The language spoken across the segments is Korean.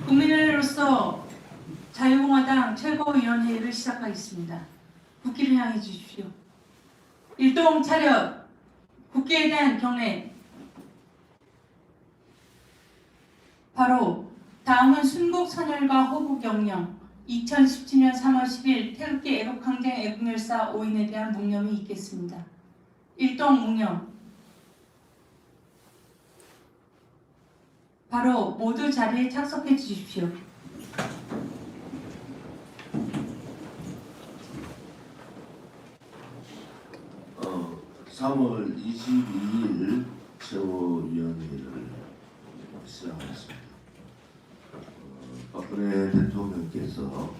국민의로서 자유공화당 최고위원회의를 시작하겠습니다. 국기를 향해 주십시오. 일동 차렷. 국기에 대한 경례. 바로 다음은 순국 선열과 호국 영령 2017년 3월 10일 태극기 애국항쟁 애국열사 5인에 대한 묵념이 있겠습니다. 일동 묵념. 바로 모두 자리에 착석해 주십시오. 3월 22일 최고위원회를 시작하겠습니다. 박근혜 대통령께서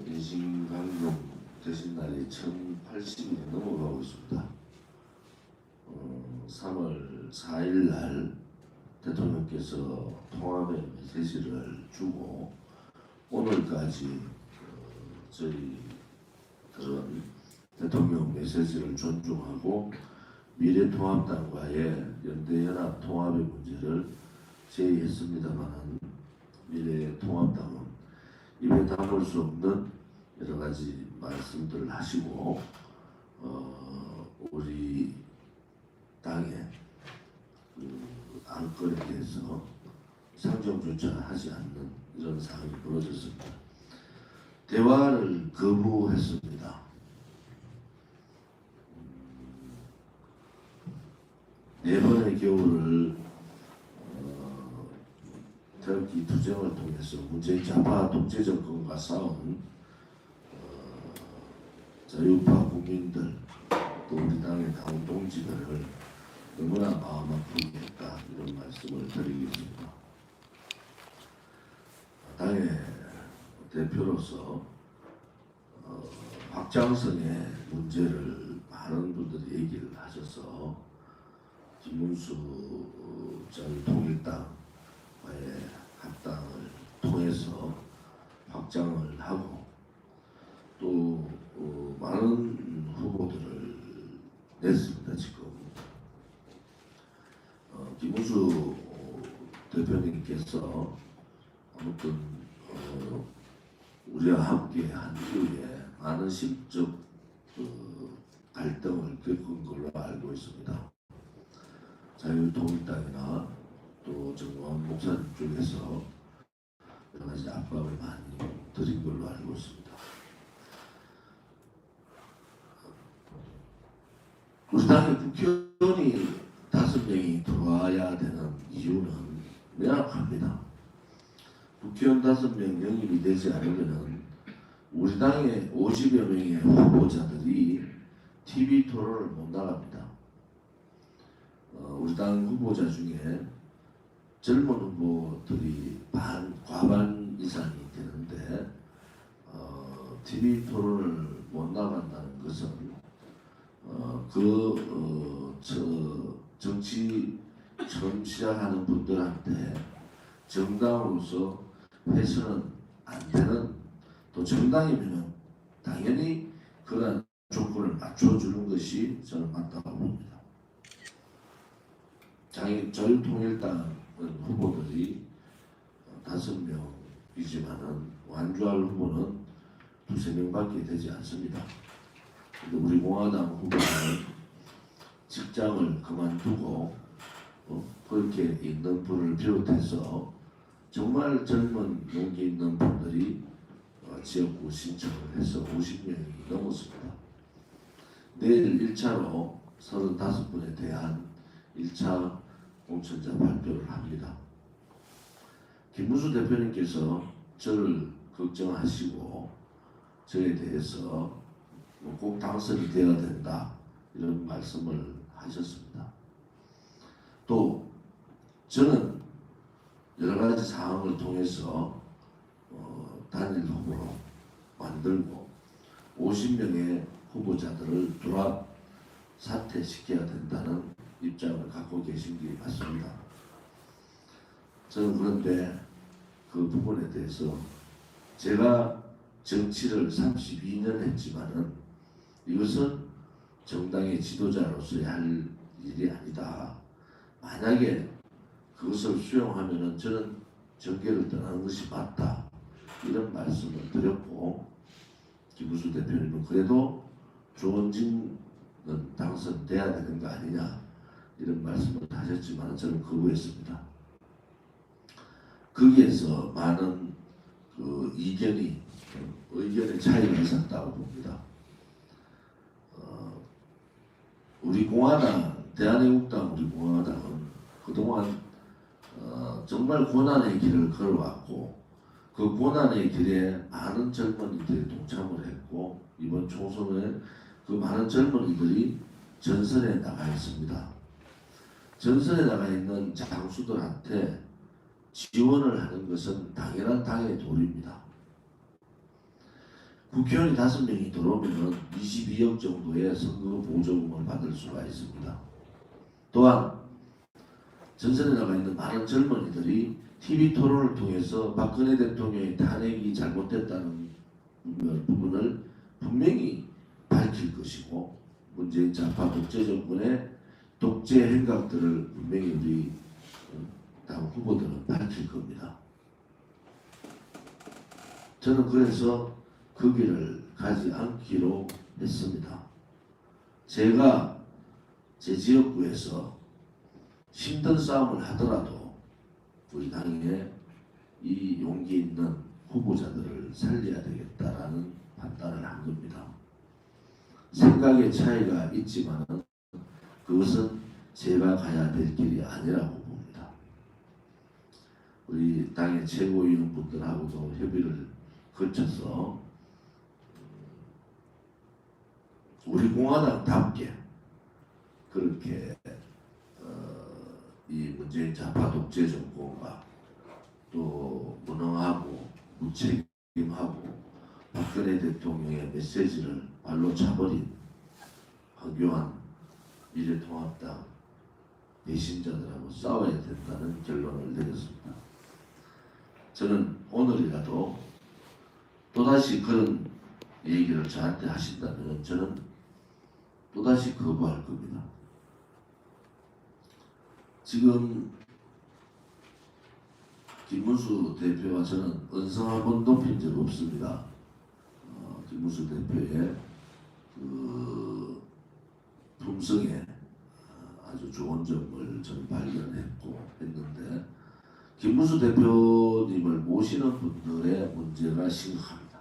인신강령 되신 날이 1080일이 넘어가고 있습니다. 3월 4일 날 대통령께서 통합의 메시지를 주고 오늘까지 저희들은 대통령 메시지를 존중하고 미래통합당과의 연대연합 통합의 문제를 제의했습니다만 미래통합당은 입에 담을 수 없는 여러 가지 말씀들을 하시고 우리 당의 안건에 대해서 상정조차 하지 않는 이런 상황이 벌어졌습니다. 대화를 거부했습니다. 네 번의 겨울을 태극기 투쟁을 통해서 문재인 좌파 독재 정권과 싸운 자유파 국민들 또 우리 당의 당 동지들을 너무나 마음 아프게 했다 이런 말씀을 드리겠습니다. 당의 대표로서 확장성의 문제를 많은 분들이 얘기를 하셔서 김문수 전 통일당과의 합당을 통해서 확장을 하고 또 많은 후보들을 냈습니다. 지금 김문수 대표님께서 아무튼 우리와 함께 한 이후에 많은 심적 갈등을 겪은 걸로 알고 있습니다. 자유통일당이나 또 정광훈 목사님 쪽에서 여러 가지 압박을 많이 드린 걸로 알고 있습니다. 우리 당의 국회의원이 5명이 들어와야 되는 이유는 명확합니다. 국회의원 5명 영입이 되지 않으면 우리 당의 50여 명의 후보자들이 TV 토론을 못 나갑니다. 우리 당 후보자 중에 젊은 후보들이 과반 이상이 되는데 TV 토론을 못 나간다는 것은 정치 처음 시작하는 분들한테 정당으로서 해서는 안 되는 또 정당이면 당연히 그런 조건을 맞춰주는 것이 저는 맞다고 봅니다. 자유통일당 후보들이 5명이지만은 완주할 후보는 2~3명밖에 되지 않습니다. 우리 공화당 후보는 직장을 그만두고 그렇게 있는 분을 비롯해서 정말 젊은 용기 있는 분들이 지역구 신청을 해서 50명이 넘었습니다. 내일 1차로 35분에 대한 1차 공천자 발표를 합니다. 김문수 대표님께서 저를 걱정하시고 저에 대해서 꼭 당선이 되어야 된다 이런 말씀을 하셨습니다. 또 저는 여러 가지 상황을 통해서 단일 후보로 만들고 50명의 후보자들을 돌아 사퇴시켜야 된다는 입장을 갖고 계신 게 맞습니다. 저는 그런데 그 부분에 대해서 제가 정치를 32년 했지만은 이것은 정당의 지도자로서의 할 일이 아니다. 만약에 그것을 수용하면은 저는 정계를 떠나는 것이 맞다 이런 말씀을 드렸고, 김문수 대표님은 그래도 조원진은 당선돼야 되는 거 아니냐 이런 말씀을 하셨지만 저는 거부했습니다. 거기에서 많은 의견의 차이가 있었다고 봅니다. 우리 공화당, 대한애국당 우리 공화당은 그동안 정말 고난의 길을 걸어왔고, 그 고난의 길에 많은 젊은이들이 동참을 했고, 이번 총선에 그 많은 젊은이들이 전선에 나가 있습니다. 전선에 나가 있는 장수들한테 지원을 하는 것은 당연한 당의 도리입니다. 국회의원이 5명이 들어오면 22억 정도의 선거 보조금을 받을 수가 있습니다. 또한 전선에 나가 있는 많은 젊은이들이 TV 토론을 통해서 박근혜 대통령의 탄핵이 잘못됐다는 부분을 분명히 밝힐 것이고, 문재인 좌파 독재 정권의 독재 행각들을 분명히 우리 당 후보들은 밝힐 겁니다. 저는 그래서 그 길을 가지 않기로 했습니다. 제가 제 지역구에서 힘든 싸움을 하더라도 우리 당에 이 용기 있는 후보자들을 살려야 되겠다라는 판단을 한 겁니다. 생각의 차이가 있지만 그것은 제가 가야 될 길이 아니라고 봅니다. 우리 당의 최고위원분들하고도 협의를 거쳐서 우리 공화당답게 그렇게 이 문재인 좌파 독재 정권과 또 무능하고 무책임하고 박근혜 대통령의 메시지를 발로 차버린 황교안 미래통합당 배신자들하고 싸워야 된다는 결론을 내렸습니다. 저는 오늘이라도 또다시 그런 얘기를 저한테 하신다면 저는 또다시 거부할 겁니다. 지금 김문수 대표와 저는 언성 한 번 높인 적 없습니다. 김문수 대표의 그 품성에 아주 좋은 점을 저는 발견했고 했는데, 김문수 대표님을 모시는 분들의 문제가 심각합니다.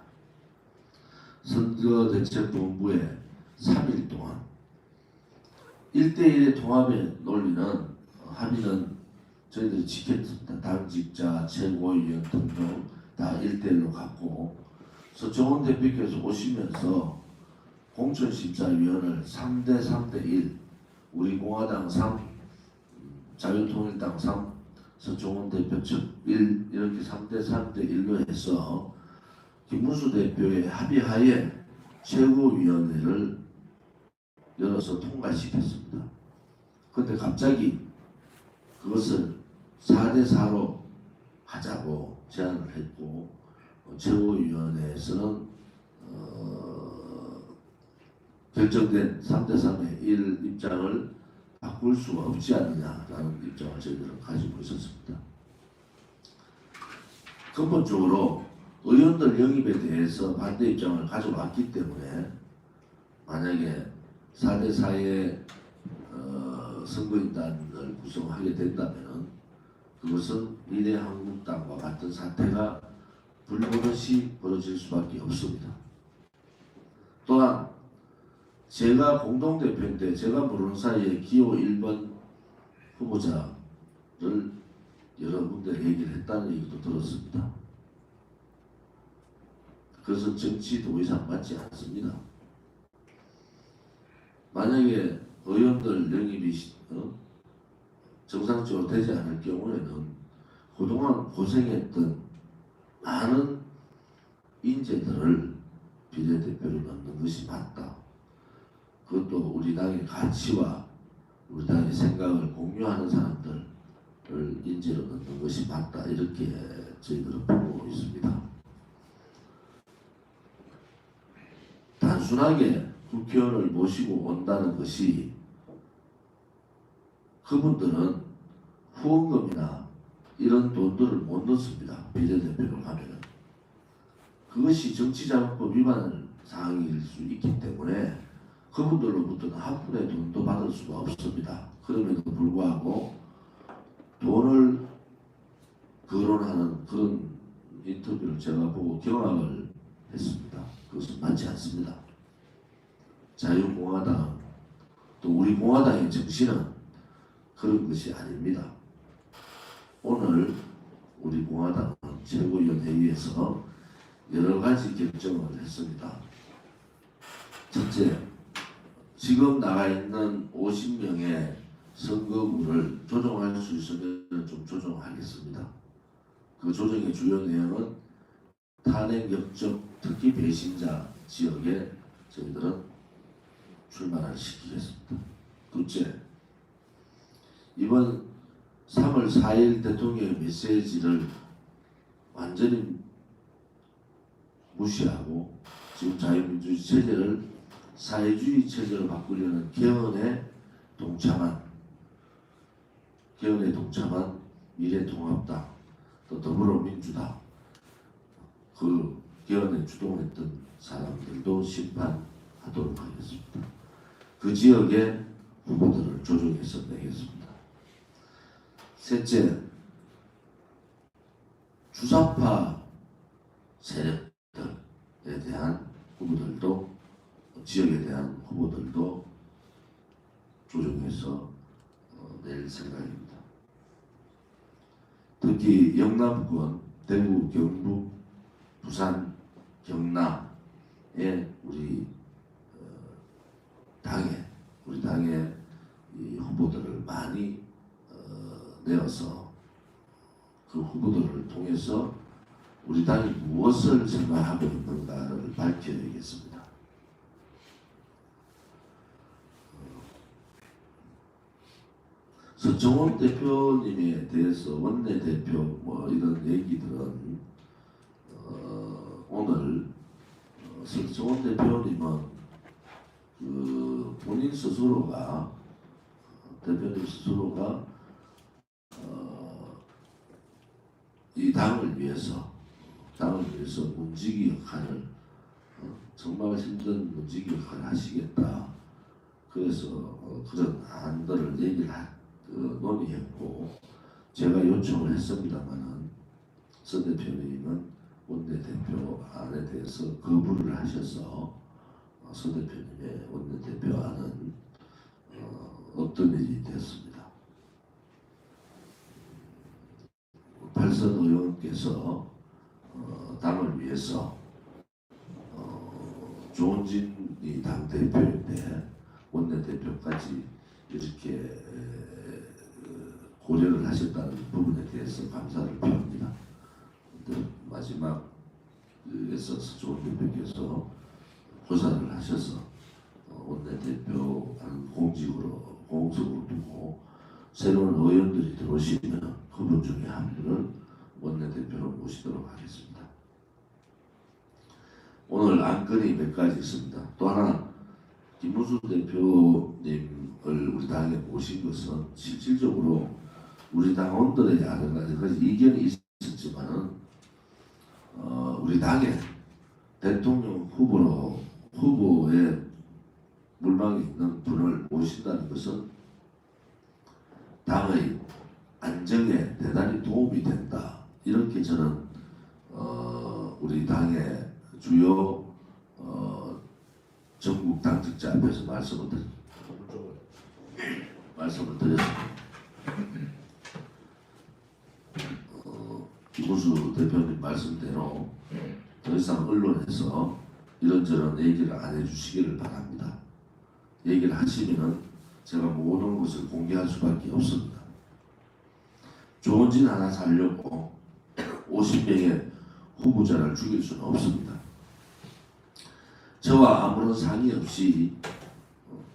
선거대책본부에 3일 동안 1대1의 통합의 논리는 합의는 저희들이 지켰습니다. 당직자, 최고위원 등등 다 1대1로 갔고, 서청원 대표께서 오시면서 공천심사위원을 3대3대1, 우리 공화당 3, 자유통일당 3, 서청원 대표 측 1 이렇게 3대3대1로 해서 김문수 대표의 합의하에 최고위원회를 열어서 통과시켰습니다. 그런데 갑자기 그것을 4대4로 하자고 제안을 했고, 최고위원회에서는 결정된 3대3의 1 입장을 바꿀 수가 없지 않느냐라는 입장을 저희들은 가지고 있었습니다. 근본적으로 의원들 영입에 대해서 반대 입장을 가져왔기 때문에 만약에 4대4의 선거인단을 구성하게 된다면 그것은 미래한국당과 같은 사태가 불보듯이 벌어질 수밖에 없습니다. 또한 제가 공동대표인데 제가 모르는 사이에 기호 1번 후보자를 여러 군데 얘기를 했다는 얘기도 들었습니다. 그것은 정치 도의상 맞지 않습니다. 만약에 의원들 영입이 정상적으로 되지 않을 경우에는 그동안 고생했던 많은 인재들을 비례대표로 넣는 것이 맞다. 그것도 우리 당의 가치와 우리 당의 생각을 공유하는 사람들을 인재로 넣는 것이 맞다. 이렇게 저희들은 보고 있습니다. 단순하게 국회의원을 모시고 온다는 것이 그분들은 후원금이나 이런 돈들을 못 넣습니다. 비례대표로 가면은. 그것이 정치자금법 위반 사항일 수 있기 때문에 그분들로부터는 한 푼의 돈도 받을 수가 없습니다. 그럼에도 불구하고 돈을 거론하는 그런 인터뷰를 제가 보고 경악을 했습니다. 그것은 맞지 않습니다. 자유공화당 또 우리 공화당의 정신은 그런 것이 아닙니다. 오늘 우리 공화당은 최고위원회의에서 여러 가지 결정을 했습니다. 첫째, 지금 나가 있는 50명의 선거구를 조정할 수 있으면 좀 조정하겠습니다. 그 조정의 주요 내용은 탄핵 역적 특히 배신자 지역에 저희들은 출마를 시키겠습니다. 둘째, 이번 3월 4일 대통령의 메시지를 완전히 무시하고 지금 자유민주주의 체제를 사회주의 체제로 바꾸려는 개헌에 동참한 미래통합당 또 더불어민주당 그 개헌에 주동했던 사람들도 심판하도록 하겠습니다. 그 지역의 후보들을 조정해서 내겠습니다. 셋째, 주사파 세력들에 대한 후보들도 지역에 대한 후보들도 조정해서 낼 생각입니다. 특히 영남권, 대구, 경북, 부산, 경남에 우리 당의 이 후보들을 많이 내어서 그 후보들을 통해서 우리 당이 무엇을 생각하고 있는가를 밝혀야겠습니다. 서청원 대표님에 대해서 원내대표 뭐 이런 얘기들은 오늘 서청원 대표님은 그 본인 스스로가 대표님 스스로가 이 당을 위해서 문지기 역할을 정말 힘든 문지기 역할을 하시겠다. 그래서 그런 안들을 얘기를 논의했고 제가 요청을 했습니다만은 서 대표님은 원내대표 안에 대해서 거부를 하셔서 서 대표님의 원내대표 안은 어떤 일이 됐습니다. 팔선 의원께서 당을 위해서 조은진이 당대표인데 원내대표까지 이렇게 고려를 하셨다는 부분에 대해서 감사를 표합니다. 마지막에서 조은 대표께서 고사를 하셔서 원내대표 공직으로 두고 새로운 의원들이 들어오시면 그분 중에 한 분을 원내대표로 모시도록 하겠습니다. 오늘 안건이 몇 가지 있습니다. 또 하나 김문수 대표님을 우리 당에 모신 것은 실질적으로 우리 당원들의 여러 가지 이견이 있었지만은 우리 당의 대통령 후보의 물망에 있는 분을 모신다는 것은 당의 안정에 대단히 도움이 된다. 이렇게 저는 우리 당의 주요 전국 당직자 앞에서 말씀을 드렸습니다. 김문수 대표님 말씀대로 더 이상 언론에서 이런저런 얘기를 안 해주시기를 바랍니다. 얘기를 하시면은 제가 모든 것을 공개할 수밖에 없습니다. 조은진 하나 살려고 50명의 후보자를 죽일 수는 없습니다. 저와 아무런 상의 없이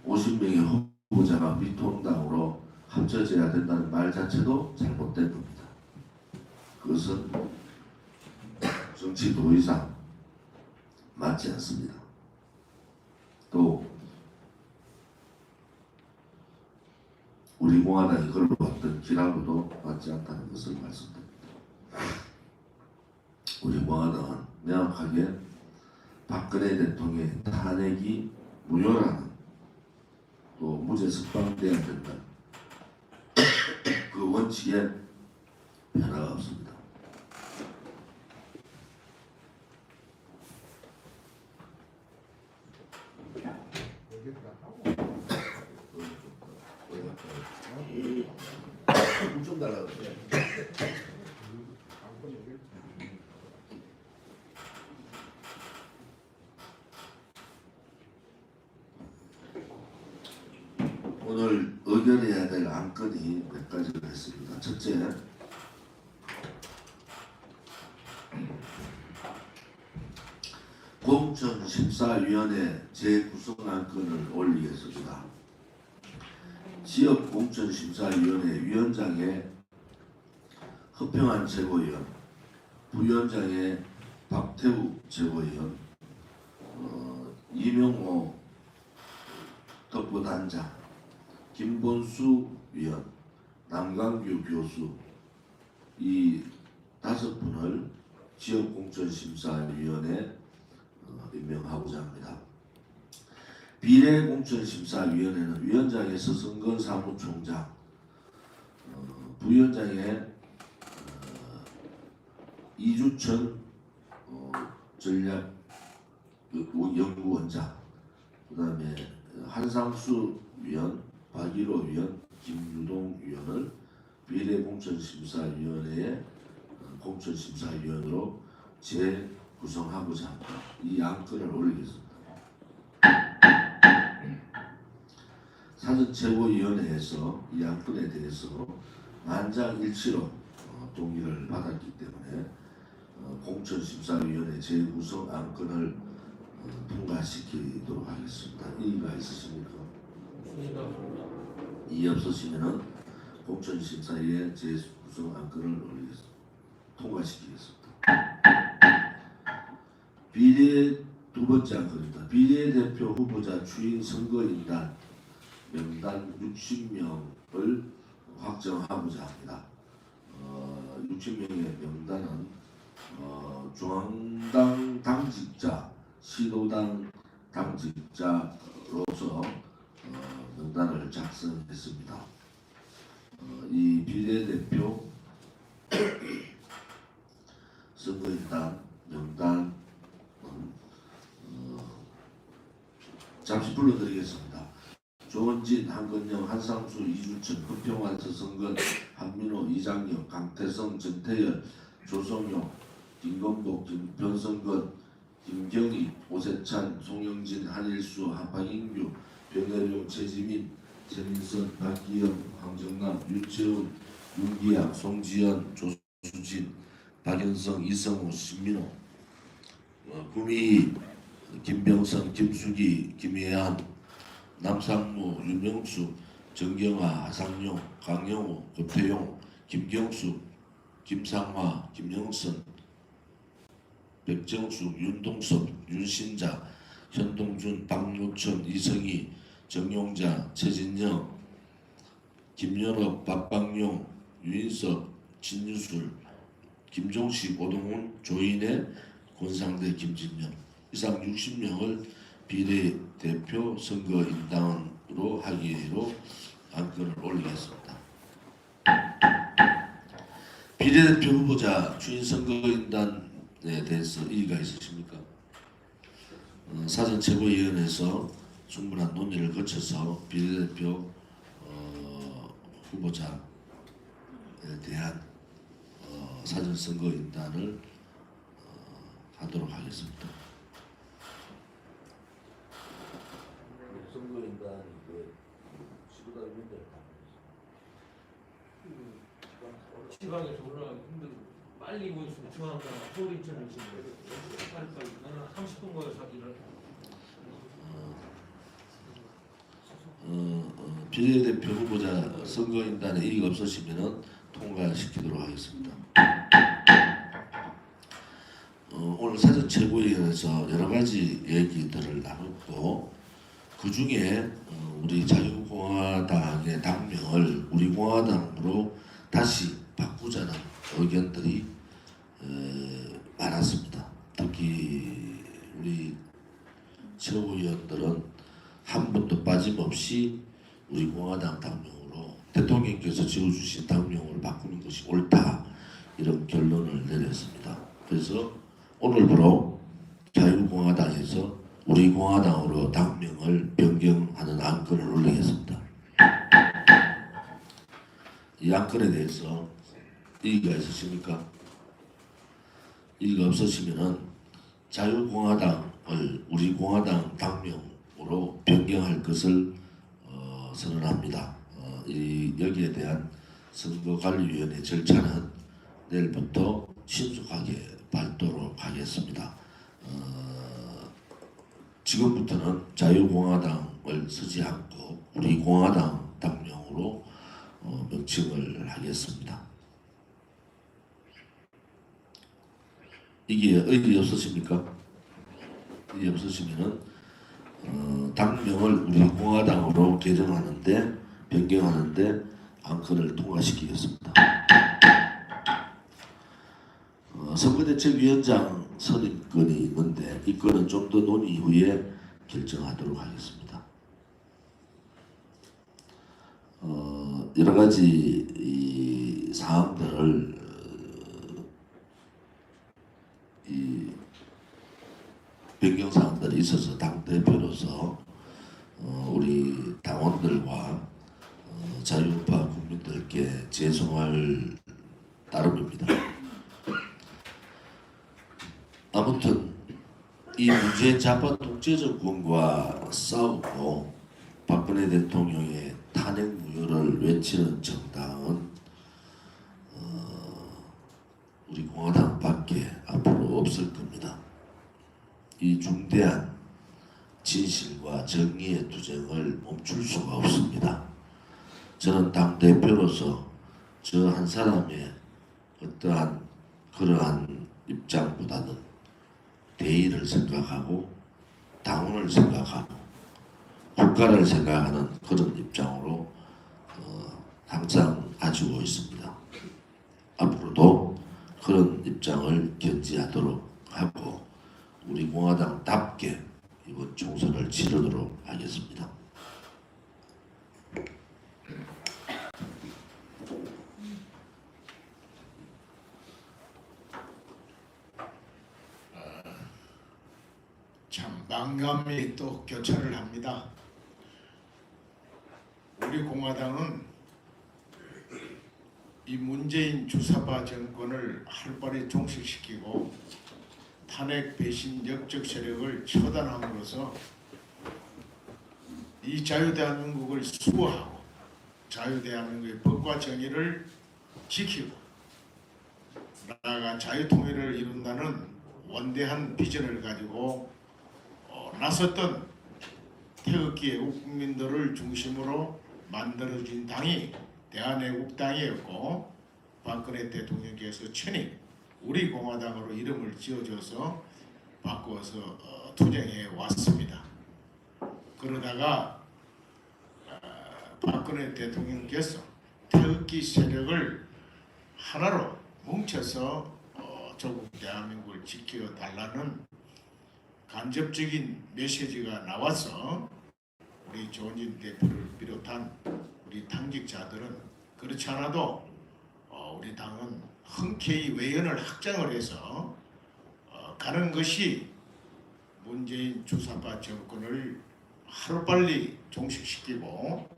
50명의 후보자가 미통당으로 합쳐져야 된다는 말 자체도 잘못된 겁니다. 그것은 정치 도의상 맞지 않습니다. 또 우리 공화당이 걸어왔던 길하고도 맞지 않다는 것을 말씀드립니다. 우리 공화당은 명확하게 박근혜 대통령의 탄핵이 무효라는, 또 무죄 석방돼야 된다, 그 원칙에 변화가 없습니다. 좀 달라고. 오늘 의결해야 될 안건이 몇 가지가 있습니다. 첫째, 공천심사위원회 재구성 안건을 올리겠습니다. 지역공천심사위원회 위원장의 허평한 최고위원, 부위원장의 박태우 최고위원, 이명호 덕보단장, 김본수 위원, 남강규 교수, 이 5분을 지역공천심사위원회에 임명하고자 합니다. 비례공천심사위원회는 위원장의 서성건 사무총장, 부위원장의 이주천 전략연구원장, 그 다음에 한상수 위원, 박일호 위원, 김유동 위원을 비례공천심사위원회의 공천심사위원으로 재구성하고자 합니다. 이 안건을 올리겠습니다. 사전최고위원회에서 이 안건에 대해서 만장일치로 동의를 받았기 때문에 공천심사위원회 재구성 안건을 통과시키도록 하겠습니다. 이의가 있으십니까? 이의 없으시면은 공천심사위의 재구성 안건을 올리겠습니다. 통과시키겠습니다. 비례 두 번째 안건입니다. 비례대표 후보자 추인 선거인단 명단 60명을 확정하고자 합니다. 60명의 명단은 중앙당 당직자, 시도당 당직자로서 명단을 작성했습니다. 이 비례대표 선거인단 명단은 잠시 불러드리겠습니다. 조원진, 한건영, 한상수, 이주천, 허평환, 서성건, 한민호, 이장혁, 강태성, 전태열, 조성용, 김건복, 변성건, 김경희, 오세찬, 송영진, 한일수, 박인규, 변혜룡, 최지민, 최민선, 박기영, 황정남, 윤채훈, 윤기양, 송지연, 조수진, 박연성, 이성우, 신민호, 구미희, 김병선, 김수기, 김예한, 남상무, 유명수, 정경화, 하상용, 강영호, 고태용, 김경수, 김상화, 김영선, 백정숙, 윤동섭, 윤신자, 현동준, 박노천, 이성희, 정용자, 최진영, 김연옥, 박방용, 유인석, 진유술, 김종식, 오동훈, 조인혜, 권상대, 김진영, 이상 60명을 비례대표 선거인단으로 하기로 안건을 올리겠습니다. 비례대표 후보자 추인 선거인단에 대해서 이의가 있으십니까? 사전 최고위원회에서 충분한 논의를 거쳐서 비례대표 후보자에 대한 사전 선거인단을 하도록 하겠습니다. 선거인단이 시도당 문제를 지방에서 올라가기 힘들고 빨리 모였으면 중앙당 서울 인천을 지금 빨리빨리 나는 30분 거에서 일을 비례대표 후보자 선거인단에 이의가 없으시면 통과시키도록 하겠습니다. 오늘 사전 최고위원회에서 여러 가지 얘기들을 나눴고 그 중에 우리 자유공화당의 당명을 우리공화당으로 다시 바꾸자는 의견들이 많았습니다. 특히 우리 최고위원들은 한 분도 빠짐없이 우리 공화당 당명으로 대통령께서 지어주신 당명으로 바꾸는 것이 옳다 이런 결론을 내렸습니다. 그래서 오늘부로 자유공화당에서 우리 공화당으로 당명을 변경하는 안건을 올리겠습니다. 이 안건에 대해서 이의가 있으십니까? 이의가 없으시면은 자유공화당을 우리 공화당 당명으로 변경할 것을 선언합니다. 여기에 대한 선거관리위원회 절차는 내일부터 신속하게 밟도록 하겠습니다. 지금부터는 자유공화당을 쓰지 않고 우리 공화당 당명으로 명칭을 하겠습니다. 이게 의미 없으십니까? 의미 없으시면은 당명을 우리 공화당으로 개정하는데 변경하는데 안건을 통과시키겠습니다. 선거대책위원장 선임건이 있는데 이 건은 좀 더 논의 후에 결정하도록 하겠습니다. 여러 가지 이 사항들을 이 변경 사항들이 있어서 당 대표로서 우리 당원들과 자유우파 국민들께 죄송할 따름입니다. 아무튼 이 문재인 좌파 독재 정권과 싸우고 박근혜 대통령의 탄핵 무효를 외치는 정당은 우리 공화당밖에 앞으로 없을 겁니다. 이 중대한 진실과 정의의 투쟁을 멈출 수가 없습니다. 저는 당대표로서 저 한 사람의 어떠한 그러한 입장보다는 대의를 생각하고 당원을 생각하고 국가를 생각하는 그런 입장으로 항상 가지고 있습니다. 앞으로도 그런 입장을 견지하도록 하고 우리 공화당답게 이번 총선을 치르도록 하겠습니다. 참 망감이 또 교차를 합니다. 우리 공화당은 이 문재인 주사파 정권을 하루빨리 종식시키고 탄핵 배신 역적 세력을 처단함으로써 이 자유대한민국을 수호하고 자유대한민국의 법과 정의를 지키고 나아가 자유통일을 이룬다는 원대한 비전을 가지고 나섰던 태극기 애국국민들을 중심으로 만들어진 당이 대한애국당이었고 박근혜 대통령께서 친히 우리 공화당으로 이름을 지어줘서 바꾸어서 투쟁해 왔습니다. 그러다가 박근혜 대통령께서 태극기 세력을 하나로 뭉쳐서 조국 대한민국을 지켜달라는 간접적인 메시지가 나와서 우리 조원진 대표를 비롯한 우리 당직자들은 그렇지 않아도 우리 당은 흔쾌히 외연을 확장을 해서 가는 것이 문재인 주사파 정권을 하루빨리 종식시키고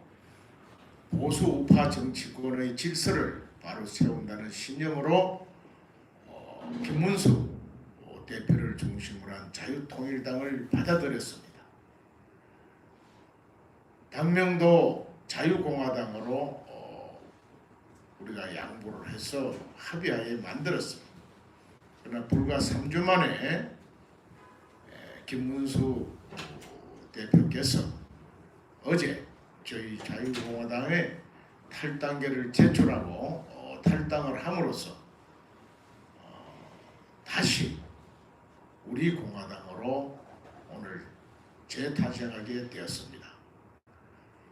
보수 우파 정치권의 질서를 바로 세운다는 신념으로 김문수 대표를 중심으로 한 자유통일당을 받아들였습니다. 당명도 자유공화당으로 우리가 양보를 해서 합의하에 만들었습니다. 그러나 불과 3주 만에 김문수 대표께서 어제 저희 자유공화당의 탈당계를 제출하고 탈당을 함으로써 다시 우리 공화당으로 오늘 재탄생하게 되었습니다.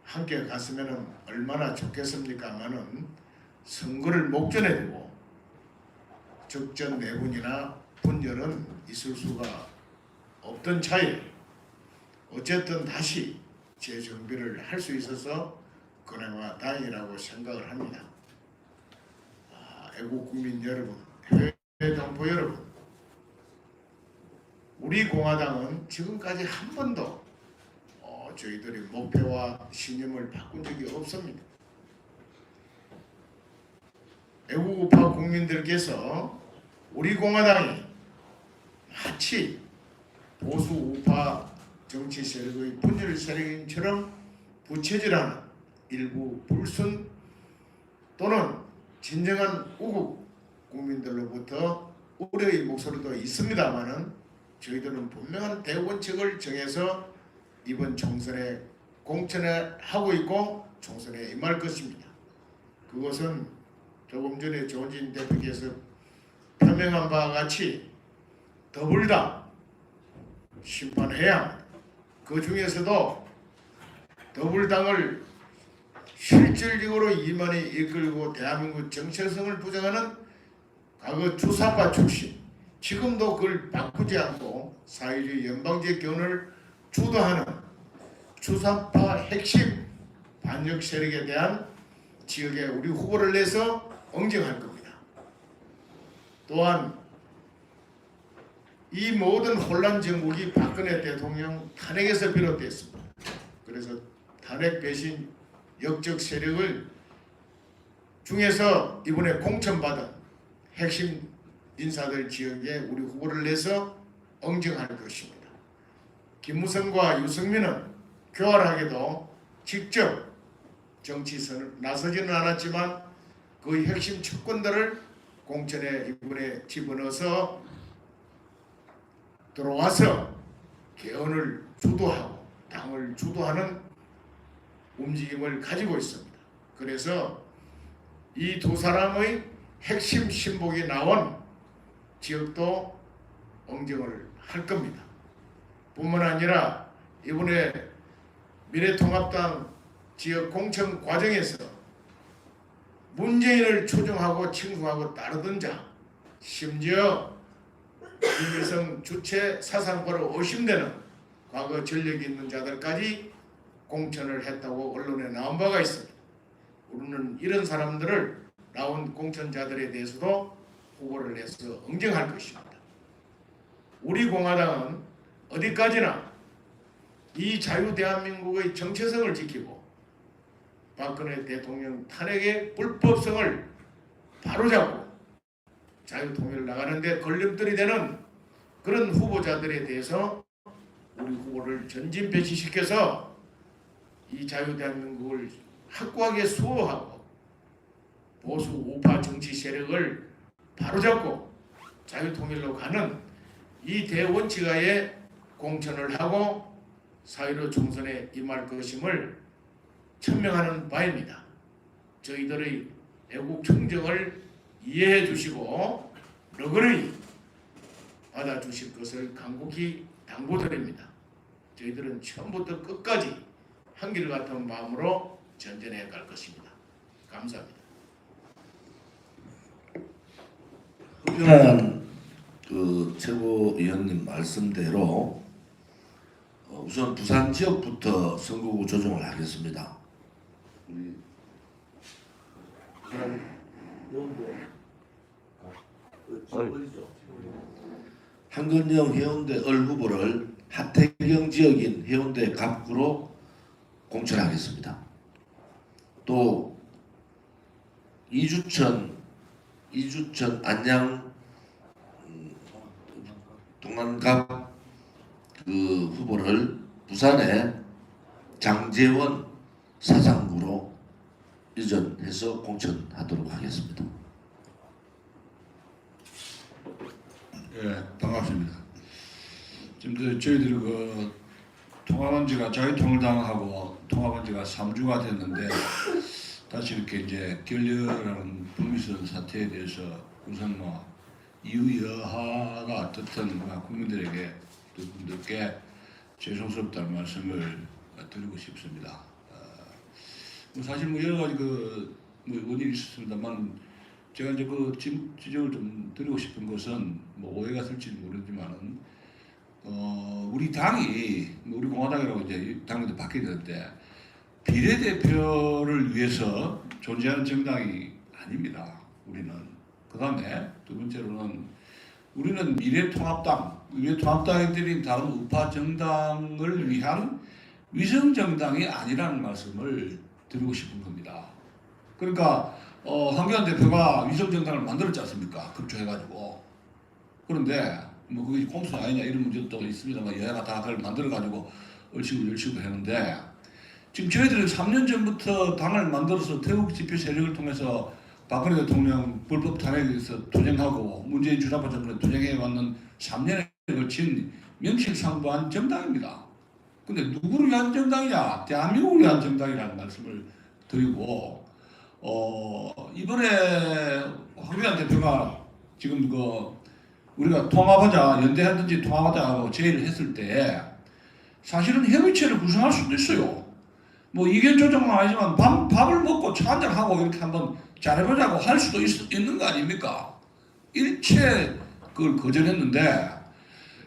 함께 갔으면 얼마나 좋겠습니까마는 선거를 목전에 두고 적전 내분이나 분열은 있을 수가 없던 차에 어쨌든 다시 재정비를 할 수 있어서 그나마 다행이라고 생각을 합니다. 애국 국민 여러분, 해외 동포 여러분, 우리 공화당은 지금까지 한 번도 저희들이 목표와 신념을 바꾼 적이 없습니다. 애국우파 국민들께서 우리 공화당이 마치 보수 우파 정치 세력의 분열 세력인처럼 부채질하는 일부 불순 또는 진정한 우국 국민들로부터 우려의 목소리도 있습니다만은 저희들은 분명한 대원칙을 정해서 이번 총선에 공천을 하고 있고 총선에 임할 것입니다. 그것은 조금 전에 조은진 대표께서 표명한 바와 같이 더불당 심판해야 합니다. 그 중에서도 더불당을 실질적으로 이만희 이끌고 대한민국 정체성을 부정하는 과거 주사파 출신, 지금도 그걸 바꾸지 않고 사회주의 연방제 견을 주도하는 주사파 핵심 반역 세력에 대한 지역에 우리 후보를 내서 응징할 겁니다. 또한 이 모든 혼란 정국이 박근혜 대통령 탄핵에서 비롯됐습니다. 그래서 탄핵 배신 역적 세력을 중에서 이번에 공천받은 핵심 인사들 지역에 우리 후보를 내서 응징할 것입니다. 김무성과 유승민은 교활하게도 직접 정치선을 나서지는 않았지만 그 핵심 측근들을 공천에 이번에 집어넣어서 들어와서 개헌을 주도하고 당을 주도하는 움직임을 가지고 있습니다. 그래서 이 두 사람의 핵심 신복이 나온 지역도 응징을 할 겁니다. 뿐만 아니라 이번에 미래통합당 지역 공천 과정에서 문재인을 추종하고 칭송하고 따르던 자, 심지어 김일성 주체 사상과로 의심되는 과거 전력이 있는 자들까지 공천을 했다고 언론에 나온 바가 있습니다. 우리는 이런 사람들을 나온 공천자들에 대해서도 후보를 내서 응징할 것입니다. 우리 공화당은 어디까지나 이 자유 대한민국의 정체성을 지키고 박근혜 대통령 탄핵의 불법성을 바로잡고 자유통일을 나가는 데 걸림돌이 되는 그런 후보자들에 대해서 우리 후보를 전진 배치시켜서 이 자유 대한민국을 확고하게 수호하고 보수 우파 정치 세력을 바로잡고 자유통일로 가는 이 대원칙하에 공천을 하고 사회로 총선에 임할 것임을 천명하는 바입니다. 저희들의 애국 청정을 이해해 주시고 너그러이 받아주실 것을 간곡히 당부드립니다. 저희들은 처음부터 끝까지 한결같은 마음으로 전진해 갈 것입니다. 감사합니다. 흡연한 그 최고위원님 말씀대로 우선 부산 지역부터 선거구 조정을 하겠습니다. 우리 한근영 해운대 을 후보를 하태경 지역인 해운대 갑구로 공천하겠습니다. 또 이주천 안양 동안갑 그 후보를 부산의 장재원 사상구로 이전해서 공천하도록 하겠습니다. 예, 반갑습니다. 지금 저희들이 그 통합한 지가 자유통일당하고 통합한 지가 3주가 됐는데 다시 이렇게 이제 결렬하는 불미스러운 사태에 대해서 우선 이유 여하가 어떻든 국민들에게 분들께 죄송스럽다는 말씀을 드리고 싶습니다. 사실 뭐 여러 가지 뭐 원인이 있었습니다만 제가 이제 지적을 좀 드리고 싶은 것은 뭐 오해가 될지 모르지만은 우리 당이 우리 공화당이라고 이제 당명도 바뀌게 되는데 비례대표를 위해서 존재하는 정당이 아닙니다. 우리는. 그 다음에 두 번째로는 우리는 미래통합당들이 다른 우파 정당을 위한 위성 정당이 아니라는 말씀을 드리고 싶은 겁니다. 그러니까 황교안 대표가 위성 정당을 만들었지 않습니까? 급조해가지고. 그런데 뭐 그게 꼼수 아니냐 이런 문제도 있습니다만 여야가 다 그걸 만들어가지고 얼씨구 했는데 지금 저희들은 3년 전부터 당을 만들어서 태국 집회 세력을 통해서 박근혜 대통령 불법 탄핵에서 투쟁하고 문재인 주사파 정권에 투쟁해왔는 3년에 걸친 명실상부한 정당입니다. 근데 누구를 위한 정당이냐? 대한민국을 위한 정당이라는 말씀을 드리고 이번에 황교안 대표가 지금 우리가 통합하자 연대하든지 통합하자고 제의를 했을 때 사실은 협의체를 구성할 수도 있어요. 뭐 이견 조정은 아니지만 밥을 먹고 차 한잔 하고 이렇게 한번 잘해보자고 할 수도 있는 거 아닙니까? 일체 그걸 거절했는데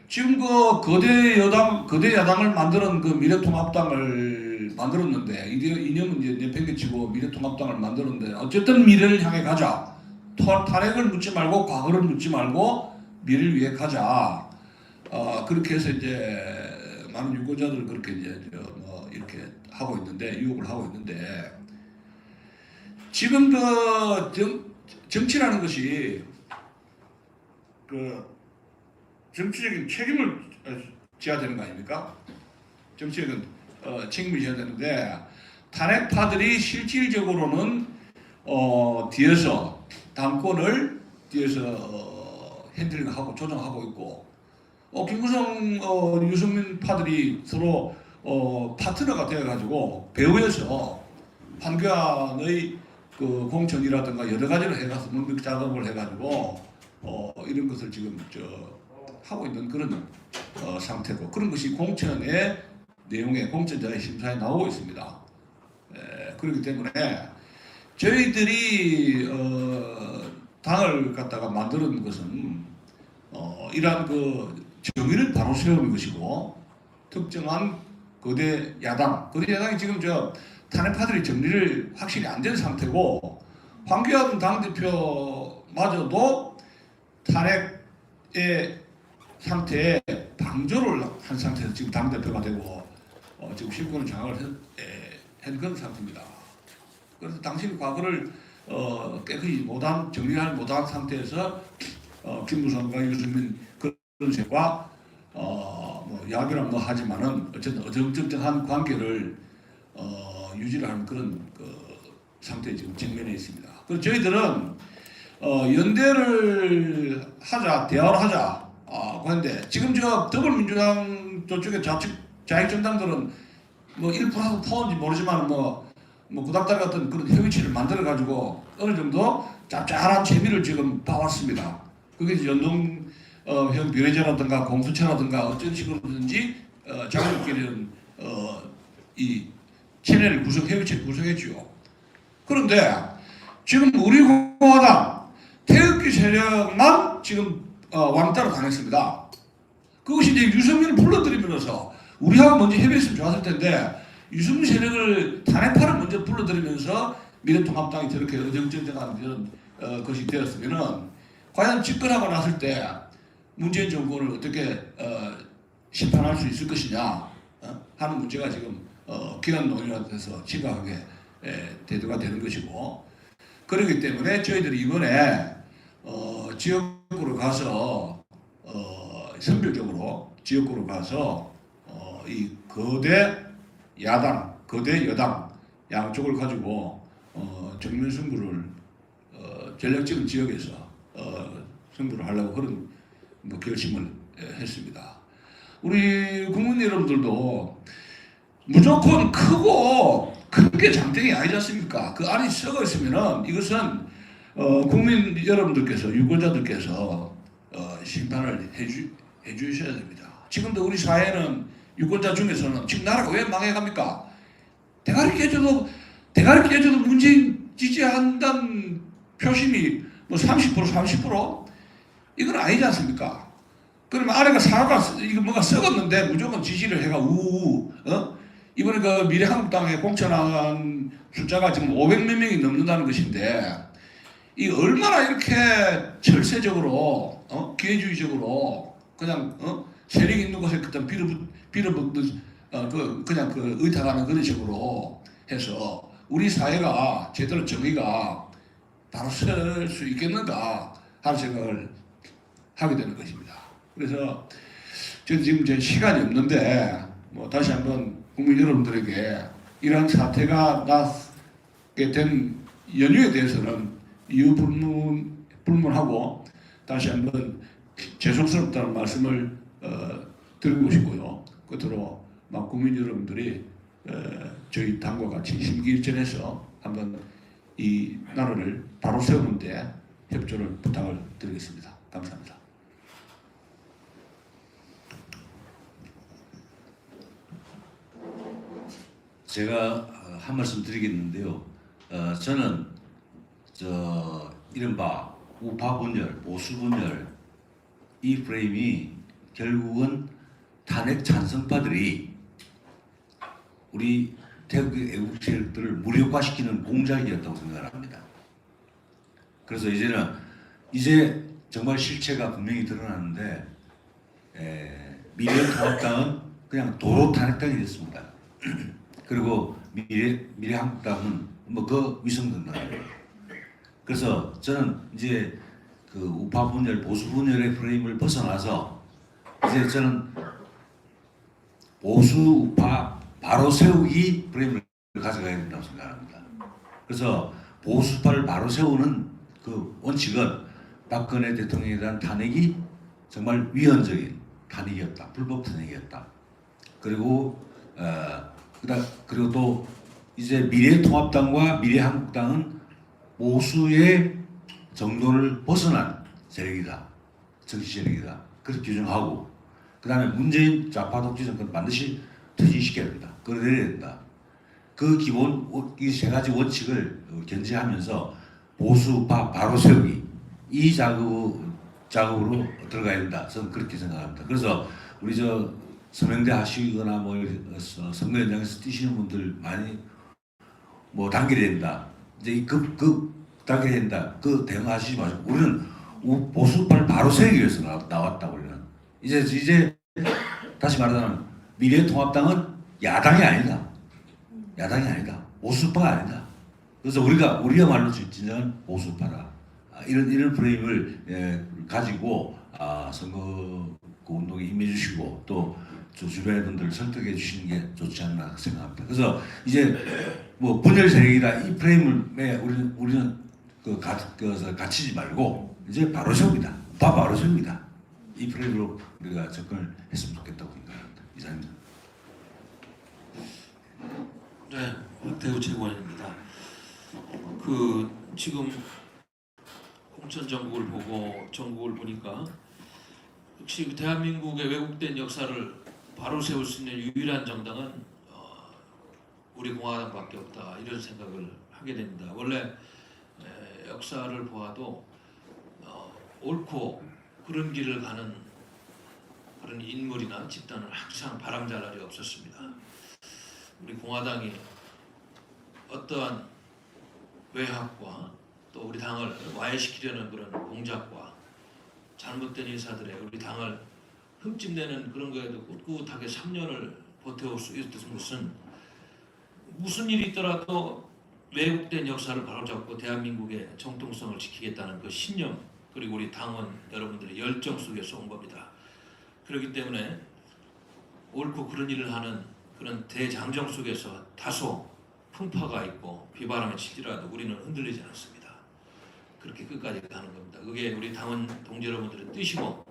지금 거대 야당을 만드는 미래통합당을 만들었는데 이념은 이제 내팽개치고 미래통합당을 만들었는데 어쨌든 미래를 향해 가자. 탄핵을 묻지 말고 과거를 묻지 말고 미래를 위해 가자. 그렇게 해서 이제 많은 유권자들 그렇게 이제 이렇게 하고 있는데 유혹을 하고 있는데 지금 정치라는 것이 정치적인 책임을 져야 되는 거 아닙니까? 정치적인 책임을 져야 되는데 탄핵파들이 실질적으로는 뒤에서 당권을 핸들링하고 조정하고 있고 김무성 유승민 파들이 서로 파트너가 되어가지고 배후에서 황교안의 공천이라든가 여러 가지를 해가서 문득 작업을 해가지고 이런 것을 지금 하고 있는 그런 상태고 그런 것이 공천의 내용에 공천자의 심사에 나오고 있습니다. 그렇기 때문에 저희들이 당을 갖다가 만드는 것은 이러한 정의를 바로 세우는 것이고 특정한 거대 야당이 지금 탄핵파들이 정리를 확실히 안 된 상태고 황교안 당대표마저도 탄핵의 상태에 방조를 한 상태에서 지금 당대표가 되고 지금 실권을 장악을 한 그런 상태입니다. 그래서 당신이 과거를 깨끗이 정리를 못한 상태에서 김무성과 유승민 그런 색과 야기란 하지만은 어쨌든 어정쩡한 관계를 유지를 하는 그런 상태에 지금 직면해 있습니다. 그래서 저희들은 연대를 하자, 대화를 하자 그런데 지금 더불어민주당 저쪽에 자익 정당들은 1%도 퍼온지 모르지만 구닥다리 같은 그런 협의체를 만들어 가지고 어느 정도 짭짤한 재미를 지금 봐왔습니다. 그게 이제 연동형 비례제라든가 공수처라든가 어떤 식으로든지 자기들끼리는 이 협의체를 구성했죠. 그런데 지금 우리 공화당 태극기 세력만 지금 왕따로 당했습니다. 그것이 이제 유승민을 불러들이면서 우리하고 먼저 협의했으면 좋았을 텐데 유승민 세력을 탄핵파를 먼저 불러들이면서 미래통합당이 저렇게 어정쩡한 그런 것이 되었으면은 과연 집권하고 났을 때 문재인 정권을 어떻게 심판할 수 있을 것이냐 하는 문제가 지금 기간 논의가 돼서 심각하게 대두가 되는 것이고 그렇기 때문에 저희들이 이번에 지역구로 가서 선별적으로 지역구로 가서 이 거대 야당, 거대 여당 양쪽을 가지고 정면 승부를 전략적인 지역에서 승부를 하려고 그런 결심을 했습니다. 우리 국민 여러분들도 무조건 크고 큰 게 장땡이 아니지 않습니까? 그 안이 썩어 있으면은 이것은 국민 여러분들께서 유권자들께서 심판을 해주셔야 됩니다. 지금도 우리 사회는 유권자 중에서는 지금 나라가 왜 망해갑니까? 대가리 깨져도 문재인 지지한다는 표심이 뭐 30% 이건 아니지 않습니까? 그러면 아래가 사과가 이거 뭐가 썩었는데 무조건 지지를 해가 우우 이번에 그 미래한국당에 공천한 숫자가 지금 500몇 명이 넘는다는 것인데 이 얼마나 이렇게 절세적으로 기회주의적으로 그냥 세력 있는 곳에 그냥 빌어붙는 그냥 그 의탁하는 그런 식으로 해서 우리 사회가 제대로 정의가 바로 설 수 있겠는가 하는 생각을 하게 되는 것입니다. 그래서 저는 지금 제 시간이 없는데 뭐 다시 한번 국민 여러분들에게 이러한 사태가 나게 된 연유에 대해서는 이유 불문하고 다시 한번 죄송스럽다는 말씀을 드리고 싶고요. 끝으로 막 국민 여러분들이 저희 당과 같이 심기일전해서 한번 이 나라를 바로 세우는 데 협조를 부탁을 드리겠습니다. 감사합니다. 제가 한 말씀 드리겠는데요. 저는 이른바 우파 분열, 보수 분열 이 프레임이 결국은 탄핵 찬성파들이 우리 태극기 애국 세력들을 무력화시키는 공작이었다고 생각을 합니다. 그래서 이제 정말 실체가 분명히 드러나는데 미래통합당은 그냥 도로 탄핵당이 됐습니다. 그리고 미래한국당은 뭐 그 위성정당이에요. 그래서 저는 이제 그 우파 분열, 보수 분열의 프레임을 벗어나서 이제 저는 보수 우파 바로 세우기 프레임을 가져가야 된다고 생각합니다. 그래서 보수파를 바로 세우는 그 원칙은 박근혜 대통령에 대한 탄핵이 정말 위헌적인 탄핵이었다, 불법 탄핵이었다. 그리고 그리고 또 이제 미래통합당과 미래한국당은 보수의 정도를 벗어난 세력이다, 정치 세력이다. 그렇게 규정하고 그 다음에 문재인 좌파 독재 정권 반드시 퇴진시켜야 된다. 끌어내려야 된다. 그 기본 이 세 가지 원칙을 견지하면서 보수파 바로 세우기 이 작업으로 들어가야 된다. 저는 그렇게 생각합니다. 그래서 우리 서명대 하시거나 뭐 선거 현장에서 뛰시는 분들 많이 뭐 단결해야 된다. 이제 단결해야 된다. 그 대응하시지 마시고 우리는 보수파를 바로 세우기 위해서 나왔다. 우리는 이제 다시 말하자면 미래통합당은 야당이 아니다. 야당이 아니다. 보수파가 아니다. 그래서 우리야말로 진정한 보수파다. 이런 프레임을 가지고 선거 운동에 임해주시고 또 주변의 분들을 설득해 주시는 게 좋지 않나 생각합니다. 그래서 이제 뭐 분열 세력이다 이 프레임을 우리는 갇히지 말고 이제 바로 세웁니다. 바로 세웁니다. 이 프레임으로 우리가 접근을 했으면 좋겠다고 생각합니다. 이상입니다. 네, 박태우 최고원입니다. 지금 공천 전국을 보고 전국을 보니까 역시 대한민국의 왜곡된 역사를 바로 세울 수 있는 유일한 정당은 우리 공화당밖에 없다 이런 생각을 하게 됩니다. 원래 역사를 보아도 옳고 그런 길을 가는 그런 인물이나 집단은 항상 바람잘 날이 없었습니다. 우리 공화당이 어떠한 외학과 또 우리 당을 와해시키려는 그런 공작과 잘못된 인사들의 우리 당을 흠집내는 그런 거에도 꿋꿋하게 3년을 버텨올 수 있었던 것은 무슨 일이 있더라도 왜곡된 역사를 바로잡고 대한민국의 정통성을 지키겠다는 그 신념 그리고 우리 당원 여러분들의 열정 속에서 온 겁니다. 그렇기 때문에 옳고 그런 일을 하는 그런 대장정 속에서 다소 풍파가 있고 비바람에 치더라도 우리는 흔들리지 않습니다. 그렇게 끝까지 가는 겁니다. 그게 우리 당원 동지 여러분들의 뜻이고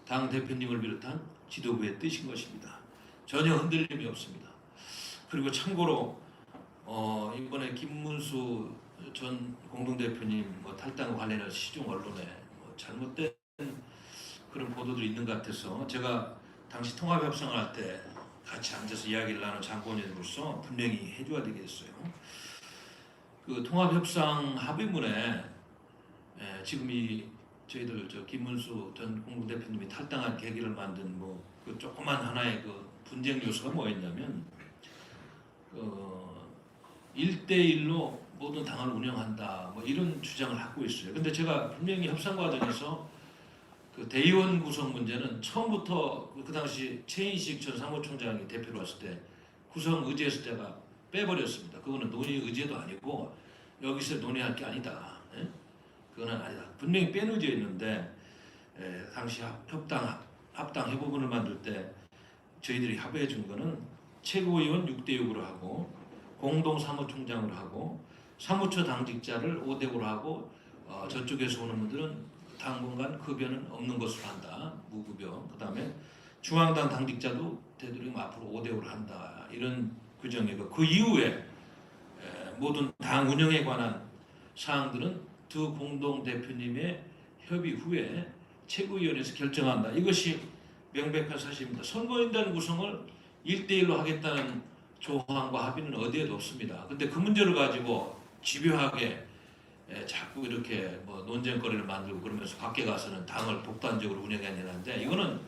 당 대표님을 비롯한 지도부의 뜻인 것입니다. 전혀 흔들림이 없습니다. 그리고 참고로 이번에 김문수 전 공동대표님 탈당 관련해서 시중 언론에 잘못된 그런 보도들이 있는 것 같아서 제가 당시 통합협상을 할 때 같이 앉아서 이야기를 나눈 장본인으로서 분명히 해줘야 되겠어요. 그 통합협상 합의문에 지금 이 저희들 김문수 전 공동대표님이 탈당한 계기를 만든 뭐 그 조그만 하나의 그 분쟁 요소가 뭐였냐면 1대1로 모든 당을 운영한다 뭐 이런 주장을 하고 있어요. 근데 제가 분명히 협상 과정에서 그 대의원 구성 문제는 처음부터 그 당시 최인식 전 사무총장이 대표로 왔을 때 구성 의제에서 제가 빼버렸습니다. 그거는 논의 의제도 아니고 여기서 논의할 게 아니다. 예? 그거는 아니다. 분명히 뺀 의제였는데 당시 합당 회부문을 만들 때 저희들이 합의해 준 거는 최고위원 6대6으로 하고 공동 사무총장으로 하고 사무처 당직자를 5대5로 하고 저쪽에서 오는 분들은 당분간 급여는 없는 것으로 한다. 무급여. 그 다음에 중앙당 당직자도 되도록 앞으로 5대5로 한다. 이런 규정이고 그 이후에 모든 당 운영에 관한 사항들은 두 공동 대표님의 협의 후에 최고위원회에서 결정한다. 이것이 명백한 사실입니다. 선거인단 구성을 1대1로 하겠다는 조항과 합의는 어디에도 없습니다. 근데 그 문제를 가지고 집요하게 자꾸 이렇게 뭐 논쟁거리를 만들고 그러면서 밖에 가서는 당을 독단적으로 운영해야 되는데 이거는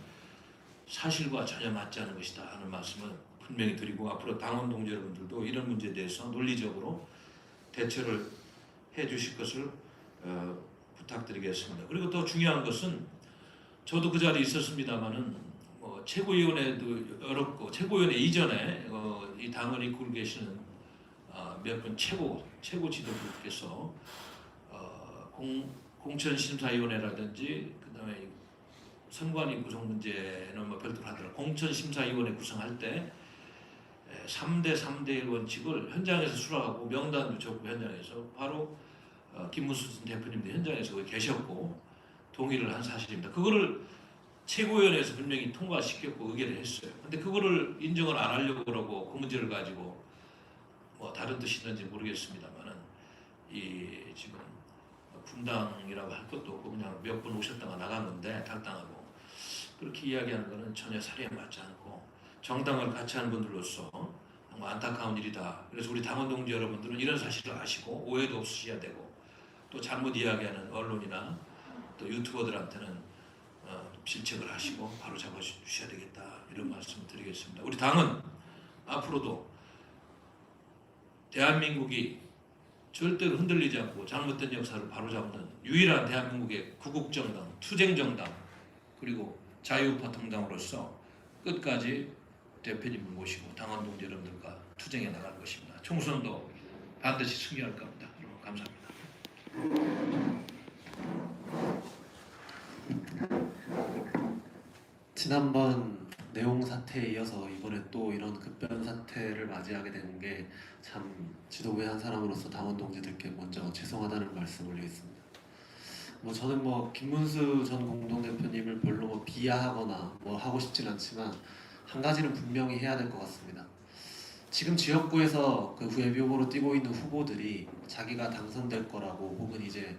사실과 전혀 맞지 않은 것이다 하는 말씀을 분명히 드리고 앞으로 당원 동지 여러분들도 이런 문제에 대해서 논리적으로 대처를 해 주실 것을 부탁드리겠습니다. 그리고 더 중요한 것은 저도 그 자리에 있었습니다마는 최고위원회도 어렵고 최고위원회 이전에 이 당을 이끌고 계시는 몇 분 최고 지도부께서 공천심사위원회라든지 그다음에 선관위 구성 문제는 뭐 별도로 하더라도 공천심사위원회 구성할 때 3대 3대1 원칙을 현장에서 수락하고 명단도 적고 현장에서 바로 김문수 대표님도 현장에서 거기 계셨고 동의를 한 사실입니다. 그거를 최고위원회에서 분명히 통과시켰고 의결을 했어요. 근데 그거를 인정을 안 하려고 그러고 그 문제를 가지고 뭐 다른 뜻이 있는지 모르겠습니다만은 이 지금 분당이라고 할 것도 없고 그냥 몇 분 오셨다가 나간 건데 탈당하고 그렇게 이야기하는 것은 전혀 사리에 맞지 않고 정당을 같이 하는 분들로서 정말 안타까운 일이다. 그래서 우리 당원 동지 여러분들은 이런 사실을 아시고 오해도 없으셔야 되고 또 잘못 이야기하는 언론이나 또 유튜버들한테는 질책을 하시고 바로 잡아주셔야 되겠다 이런 말씀을 드리겠습니다. 우리 당은 앞으로도 대한민국이 절대로 흔들리지 않고 잘못된 역사를 바로잡는 유일한 대한민국의 구국정당, 투쟁정당 그리고 자유우파 통당으로서 끝까지 대표님을 모시고 당원 동지 여러분들과 투쟁해 나갈 것입니다. 총선도 반드시 승리할 겁니다. 여러분 감사합니다. 지난번 내용 사태에 이어서 이번에 또 이런 급변 사태를 맞이하게 된 게 참 지도부의 한 사람으로서 당원 동지들께 먼저 죄송하다는 말씀을 드리겠습니다. 저는 김문수 전 공동대표님을 별로 비하하거나 하고 싶진 않지만 한 가지는 분명히 해야 될 것 같습니다. 지금 지역구에서 그 예비 후보로 뛰고 있는 후보들이 자기가 당선될 거라고 혹은 이제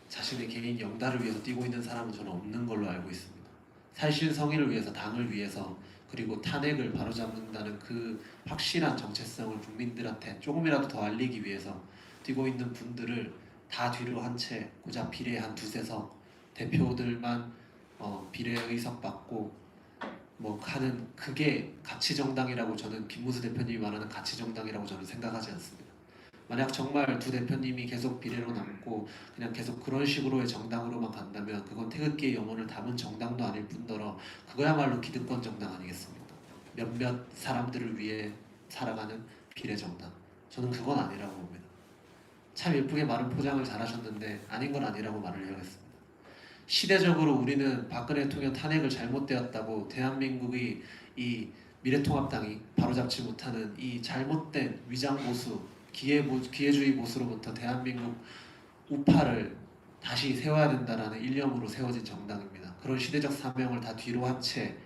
자신의 개인 영달을 위해서 뛰고 있는 사람은 저는 없는 걸로 알고 있습니다. 살실 성의를 위해서 당을 위해서 그리고 탄핵을 바로잡는다는 그 확실한 정체성을 국민들한테 조금이라도 더 알리기 위해서 뛰고 있는 분들을 다 뒤로 한 채 고작 비례 한 두세 석 대표들만 비례 의석 받고 하는 그게 가치정당이라고 저는 김문수 대표님이 말하는 가치정당이라고 저는 생각하지 않습니다. 만약 정말 두 대표님이 계속 비례로 남고 그냥 계속 그런 식으로의 정당으로만 간다면 그건 태극기의 영혼을 담은 정당도 아닐 뿐더러 그거야말로 기득권 정당 아니겠습니까? 몇몇 사람들을 위해 살아가는 비례 정당. 저는 그건 아니라고 봅니다. 참 예쁘게 말은 포장을 잘하셨는데 아닌 건 아니라고 말을 해야겠습니다. 시대적으로 우리는 박근혜 대통령 탄핵을 잘못되었다고 대한민국이 이 미래통합당이 바로잡지 못하는 이 잘못된 위장보수 기회주의 보수로부터 대한민국 우파를 다시 세워야 된다라는 일념으로 세워진 정당입니다. 그런 시대적 사명을 다 뒤로 한 채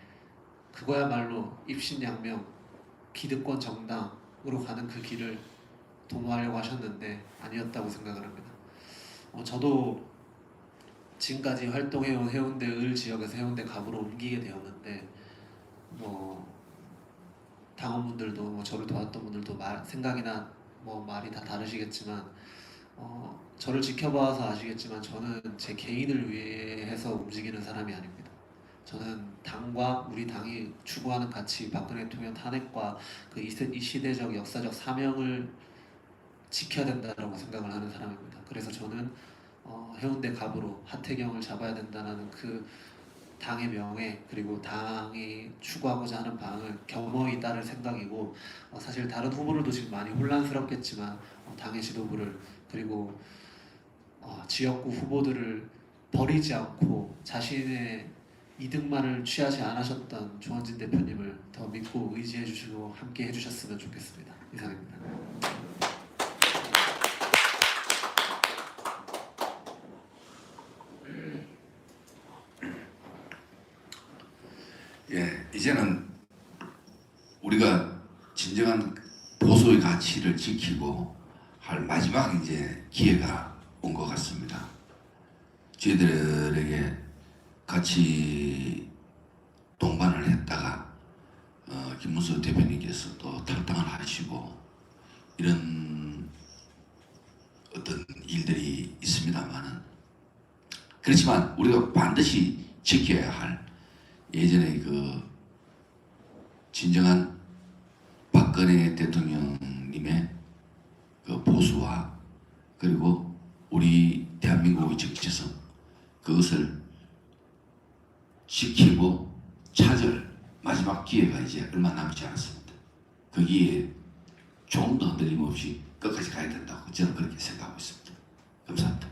그거야말로 입신양명 기득권 정당으로 가는 그 길을 도모하려고 하셨는데 아니었다고 생각을 합니다. 저도 지금까지 활동해온 해운대 을 지역에서 해운대 갑으로 옮기게 되었는데 당원분들도 뭐 저를 도왔던 분들도 생각이나 뭐 말이 다 다르시겠지만 저를 지켜봐서 아시겠지만 저는 제 개인을 위해서 움직이는 사람이 아닙니다. 저는 당과 우리 당이 추구하는 가치, 박근혜 대통령 탄핵과 그 이 시대적 역사적 사명을 지켜야 된다라고 생각을 하는 사람입니다. 그래서 저는 해운대 갑으로 하태경을 잡아야 된다는 그 당의 명예 그리고 당이 추구하고자 하는 방을 겸허히 따를 생각이고 사실 다른 후보들도 지금 많이 혼란스럽겠지만 당의 지도부를 그리고 지역구 후보들을 버리지 않고 자신의 이득만을 취하지 않으셨던 조원진 대표님을 더 믿고 의지해 주시고 함께 해주셨으면 좋겠습니다. 이상입니다. 예, 이제는 우리가 진정한 보수의 가치를 지키고 할 마지막 이제 기회가 온 것 같습니다. 저희들에게 같이 동반을 했다가 김문수 대표님께서 또 탈당을 하시고 이런 어떤 일들이 있습니다만은 그렇지만 우리가 반드시 지켜야 할 예전에 그 진정한 박근혜 대통령님의 그 보수와 그리고 우리 대한민국의 정체성 그것을 지키고 찾을 마지막 기회가 이제 얼마 남지 않았습니다. 거기에 좀 더 흔들림 없이 끝까지 가야 된다고 저는 그렇게 생각하고 있습니다. 감사합니다.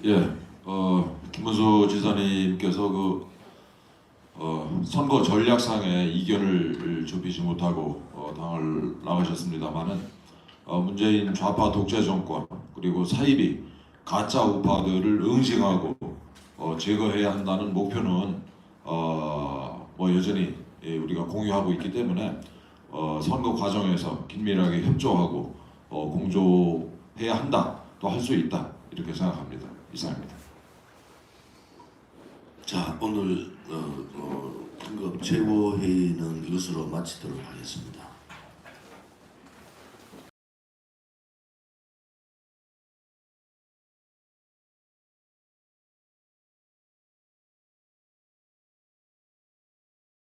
예, 김문수 지사님께서 선거 전략상의 이견을 좁히지 못하고 당을 나가셨습니다만은 문재인 좌파 독재 정권 그리고 사이비 가짜 우파들을 응징하고 제거해야 한다는 목표는 뭐 여전히 우리가 공유하고 있기 때문에 선거 과정에서 긴밀하게 협조하고 공조해야 한다, 또 할 수 있다 이렇게 생각합니다. 이상입니다. 자, 오늘 긴급 최고회의는 이것으로 마치도록 하겠습니다.